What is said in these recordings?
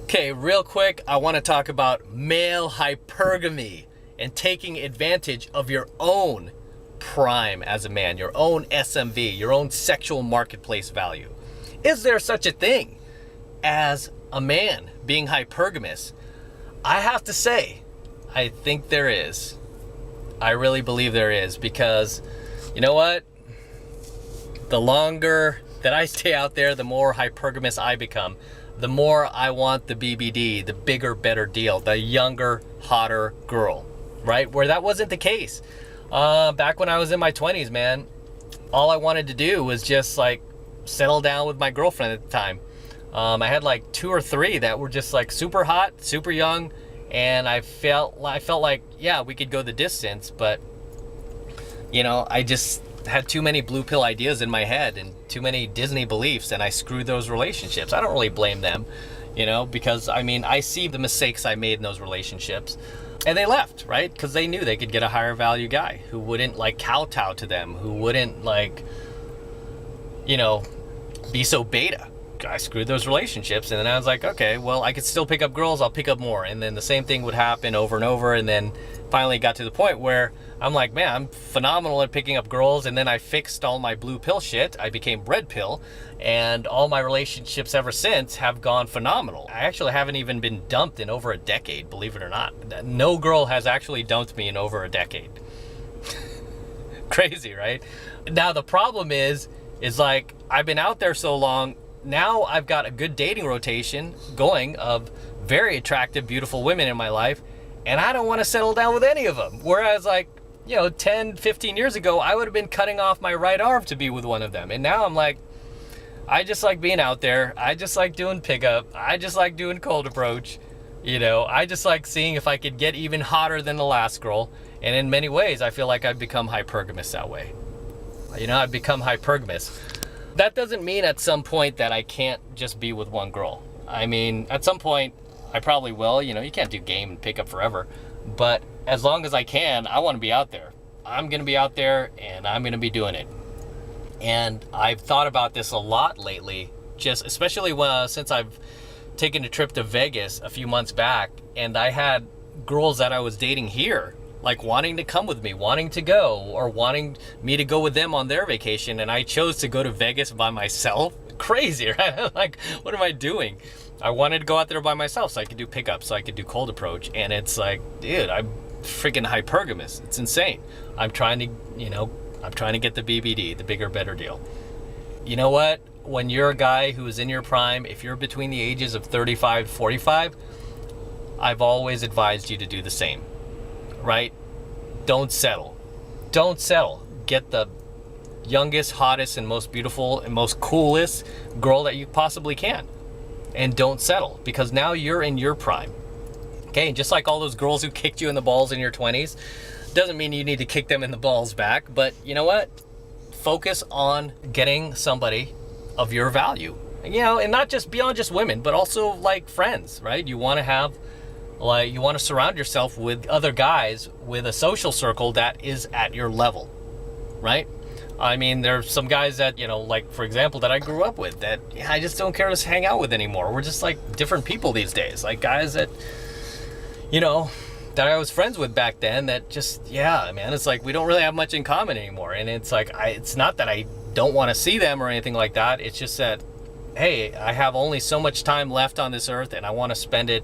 Okay, real quick, I want to talk about male hypergamy and taking advantage of your own prime as a man, your own SMV, your own sexual marketplace value. Is there such a thing as a man being hypergamous? I have to say, I think there is. I really believe there is, because you know what? The longer that I stay out there, the more hypergamous I become. The more I want the BBD, the bigger, better deal, the younger, hotter girl, right? Where that wasn't the case. Back when I was in my 20s, man, all I wanted to do was just like settle down with my girlfriend at the time. I had like 2 or 3 that were just like super hot, super young, and I felt like, yeah, we could go the distance, but you know, I just had too many blue pill ideas in my head and too many Disney beliefs, and I screwed those relationships. I don't really blame them, you know, because I mean, I see the mistakes I made in those relationships, and they left, right? Because they knew they could get a higher value guy who wouldn't like kowtow to them, who wouldn't like, you know, be so beta. I screwed those relationships, and then I was like, okay, well, I could still pick up girls, I'll pick up more. And then the same thing would happen over and over, and then finally got to the point where I'm like, man, I'm phenomenal at picking up girls, and then I fixed all my blue pill shit. I became red pill, and all my relationships ever since have gone phenomenal. I actually haven't even been dumped in over a decade, believe it or not. No girl has actually dumped me in over a decade. Crazy, right? Now the problem is like, I've been out there so long, now I've got a good dating rotation going of very attractive, beautiful women in my life, and I don't want to settle down with any of them. Whereas like, you know, 10, 15 years ago, I would have been cutting off my right arm to be with one of them. And now I'm like, I just like being out there. I just like doing pickup. I just like doing cold approach. You know, I just like seeing if I could get even hotter than the last girl. And in many ways, I feel like I've become hypergamous that way. You know, I've become hypergamous. That doesn't mean at some point that I can't just be with one girl. I mean, at some point, I probably will. You know, you can't do game and pick up forever. But as long as I can, I want to be out there. I'm going to be out there, and I'm going to be doing it. And I've thought about this a lot lately, just especially since I've taken a trip to Vegas a few months back, and I had girls that I was dating here like wanting to come with me, wanting to go, or wanting me to go with them on their vacation, and I chose to go to Vegas by myself. Crazy, right? Like, what am I doing? I wanted to go out there by myself so I could do pickup, so I could do cold approach, and it's like, dude, I'm freaking hypergamous. It's insane. I'm trying to, you know, I'm trying to get the BBD, the bigger, better deal. You know what? When you're a guy who is in your prime, if you're between the ages of 35 to 45, I've always advised you to do the same. Right? Don't settle. Don't settle. Get the youngest, hottest, and most beautiful and most coolest girl that you possibly can. And don't settle, because now you're in your prime. Okay, and just like all those girls who kicked you in the balls in your 20s, doesn't mean you need to kick them in the balls back, but you know what? Focus on getting somebody of your value. You know, and not just beyond just women, but also like friends, right? You want to have like, you want to surround yourself with other guys with a social circle that is at your level, right? I mean, there's some guys that, you know, like, for example, that I grew up with that I just don't care to hang out with anymore. We're just like different people these days. Like guys that, you know, that I was friends with back then that just, yeah, man, it's like we don't really have much in common anymore. And it's like, it's not that I don't want to see them or anything like that. It's just that, hey, I have only so much time left on this earth, and I want to spend it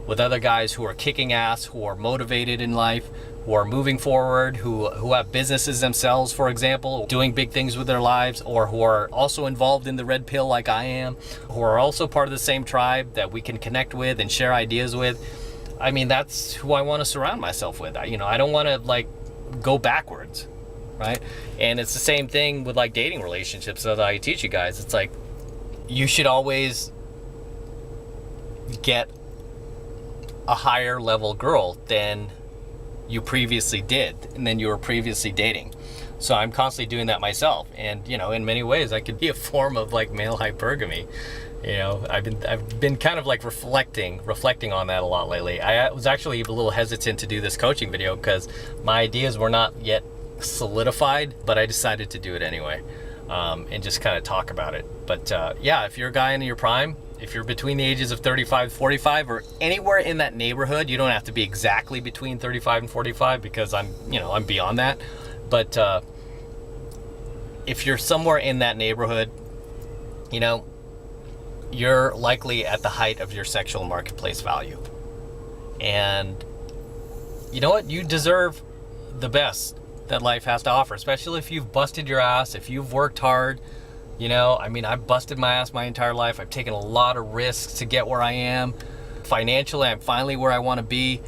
with other guys who are kicking ass, who are motivated in life, who are moving forward, who have businesses themselves, for example, doing big things with their lives, or who are also involved in the red pill like I am, who are also part of the same tribe that we can connect with and share ideas with. I mean, that's who I want to surround myself with. You know, I don't want to like go backwards, right? And it's the same thing with like dating relationships that I teach you guys. It's like, you should always get a higher level girl than you previously did and then you were previously dating. So I'm constantly doing that myself, and you know, in many ways I could be a form of like male hypergamy. You know, I've been kind of like reflecting on that a lot lately. I was actually a little hesitant to do this coaching video because my ideas were not yet solidified, but I decided to do it anyway, and just kind of talk about it. But yeah, if you're a guy in your prime, If you're between the ages of 35 45 or anywhere in that neighborhood, you don't have to be exactly between 35 and 45 because I'm beyond that. But if you're somewhere in that neighborhood, you're likely at the height of your sexual marketplace value. And you know what? You deserve the best that life has to offer, especially if you've busted your ass, if you've worked hard. I've busted my ass my entire life. I've taken a lot of risks to get where I am. Financially, I'm finally where I want to be.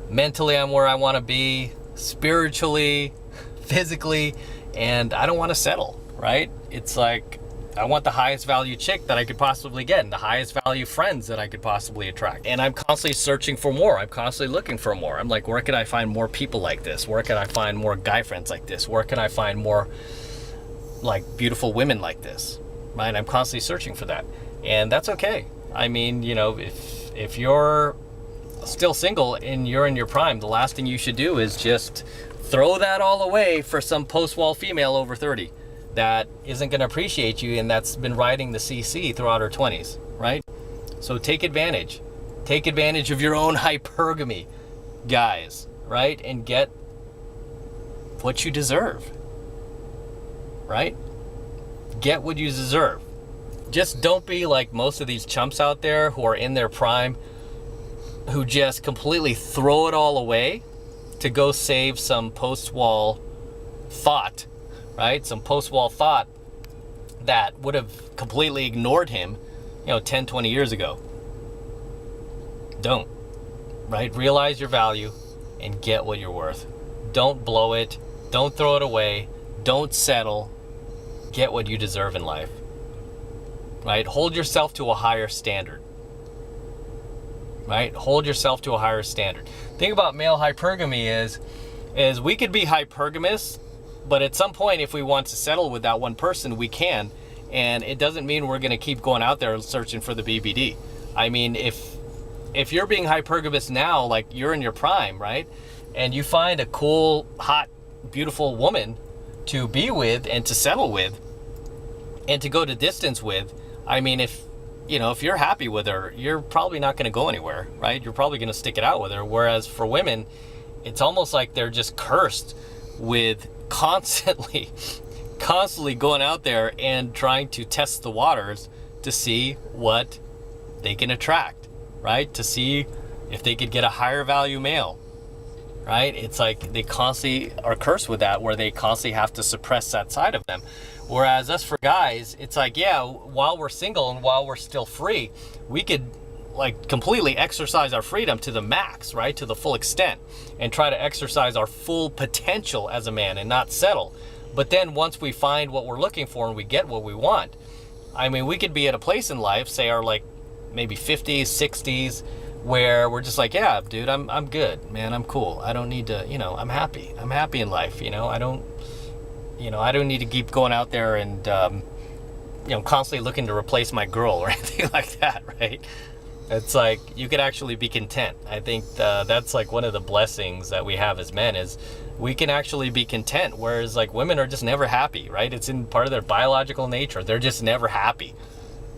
Mentally, I'm where I want to be. Spiritually, physically, and I don't want to settle, right? It's like, I want the highest value chick that I could possibly get and the highest value friends that I could possibly attract. And I'm constantly searching for more. I'm constantly looking for more. I'm like, where can I find more people like this? Where can I find more guy friends like this? Where can I find more like beautiful women like this, right? I'm constantly searching for that, and that's okay. If you're still single and you're in your prime, the last thing you should do is just throw that all away for some post-wall female over 30 that isn't going to appreciate you and that's been riding the CC throughout her 20s, right? So take advantage of your own hypergamy, guys, right? And get what you deserve. Right? Get what you deserve. Just don't be like most of these chumps out there who are in their prime, who just completely throw it all away to go save some post-wall thought, right? Some post-wall thought that would have completely ignored him, 10, 20 years ago. Don't, right? Realize your value and get what you're worth. Don't blow it. Don't throw it away. Don't settle. Get what you deserve in life, right? Hold yourself to a higher standard, right? Hold yourself to a higher standard. Thing about male hypergamy is we could be hypergamous, but at some point, if we want to settle with that one person, we can. And it doesn't mean we're going to keep going out there searching for the BBD. If you're being hypergamous now, like you're in your prime, right? And you find a cool, hot, beautiful woman to be with and to settle with and to go to distance with, if you're happy with her, you're probably not going to go anywhere, right? You're probably going to stick it out with her. Whereas for women, it's almost like they're just cursed with constantly going out there and trying to test the waters to see what they can attract, right? To see if they could get a higher value male. Right? It's like they constantly are cursed with that, where they constantly have to suppress that side of them. Whereas us for guys, it's like, yeah, while we're single and while we're still free, we could like completely exercise our freedom to the max, right? To the full extent, and try to exercise our full potential as a man and not settle. But then once we find what we're looking for and we get what we want, we could be at a place in life, say our like maybe 50s, 60s, where we're just like, yeah, dude, I'm good, man. I'm cool. I don't need to, I'm happy. I'm happy in life. I don't need to keep going out there and, constantly looking to replace my girl or anything like that, right? It's like, you could actually be content. I think that's like one of the blessings that we have as men is we can actually be content. Whereas like women are just never happy, right? It's in part of their biological nature. They're just never happy,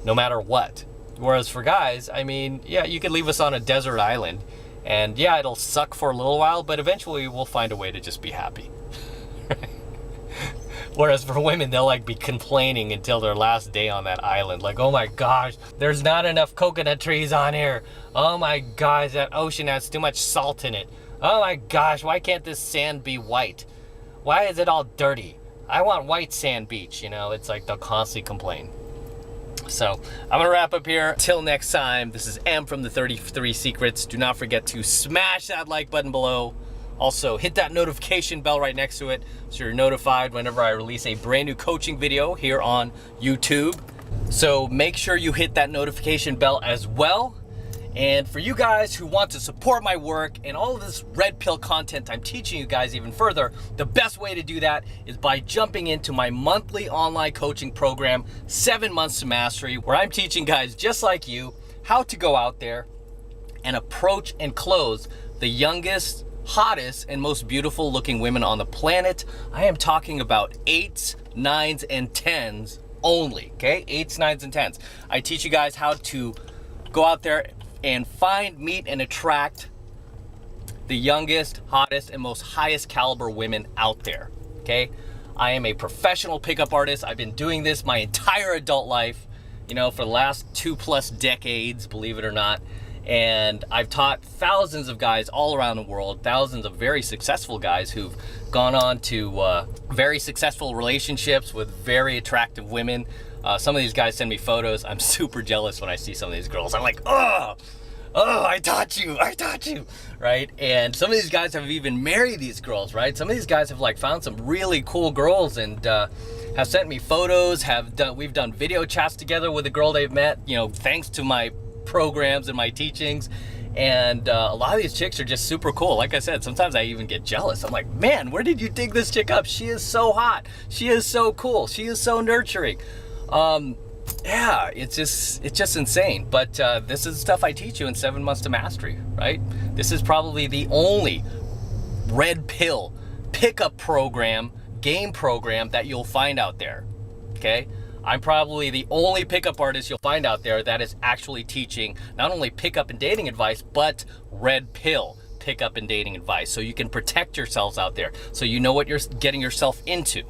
no matter what. Whereas for guys, you could leave us on a desert island and yeah, it'll suck for a little while, but eventually we'll find a way to just be happy. Whereas for women, they'll like be complaining until their last day on that island. Like, oh my gosh, there's not enough coconut trees on here. Oh my gosh, that ocean has too much salt in it. Oh my gosh, why can't this sand be white? Why is it all dirty? I want white sand beach, It's like they'll constantly complain. So I'm gonna wrap up here. Till next time, this is M from the 33 Secrets. Do not forget to smash that like button below. Also hit that notification bell right next to it so you're notified whenever I release a brand new coaching video here on YouTube. So make sure you hit that notification bell as well. And for you guys who want to support my work and all of this red pill content I'm teaching you guys even further, the best way to do that is by jumping into my monthly online coaching program, 7 Months to Mastery, where I'm teaching guys just like you how to go out there and approach and close the youngest, hottest, and most beautiful looking women on the planet. I am talking about 8s, 9s, and 10s only, okay? 8s, 9s, and 10s. I teach you guys how to go out there and find, meet, and attract the youngest, hottest, and most highest caliber women out there, okay? I am a professional pickup artist. I've been doing this my entire adult life, you know, for the last 2+ decades, believe it or not. And I've taught thousands of guys all around the world, thousands of very successful guys who've gone on to very successful relationships with very attractive women. Some of these guys send me photos. I'm super jealous when I see some of these girls. I'm like, oh, I taught you, right? And some of these guys have even married these girls, right? Some of these guys have like found some really cool girls and have sent me photos, we've done video chats together with a girl they've met, you know, thanks to my programs and my teachings. And a lot of these chicks are just super cool. Like I said, sometimes I even get jealous. I'm like, man, where did you dig this chick up? She is so hot. She is so cool. She is so nurturing. Yeah, it's just insane. But this is stuff I teach you in 7 months to mastery, right? This is probably the only red pill pickup program, game program that you'll find out there, okay? I'm probably the only pickup artist you'll find out there that is actually teaching not only pickup and dating advice, but red pill pickup and dating advice. So you can protect yourselves out there. So you know what you're getting yourself into.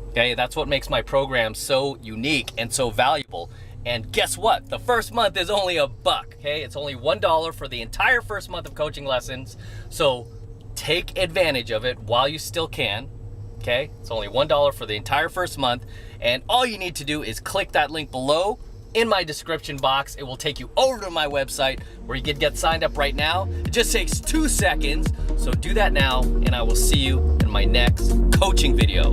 Okay, that's what makes my program so unique and so valuable. And guess what? The first month is only $1, okay? It's only $1 for the entire first month of coaching lessons. So take advantage of it while you still can, okay? It's only $1 for the entire first month. And all you need to do is click that link below in my description box. It will take you over to my website where you can get signed up right now. It just takes 2 seconds. So do that now, and I will see you in my next coaching video.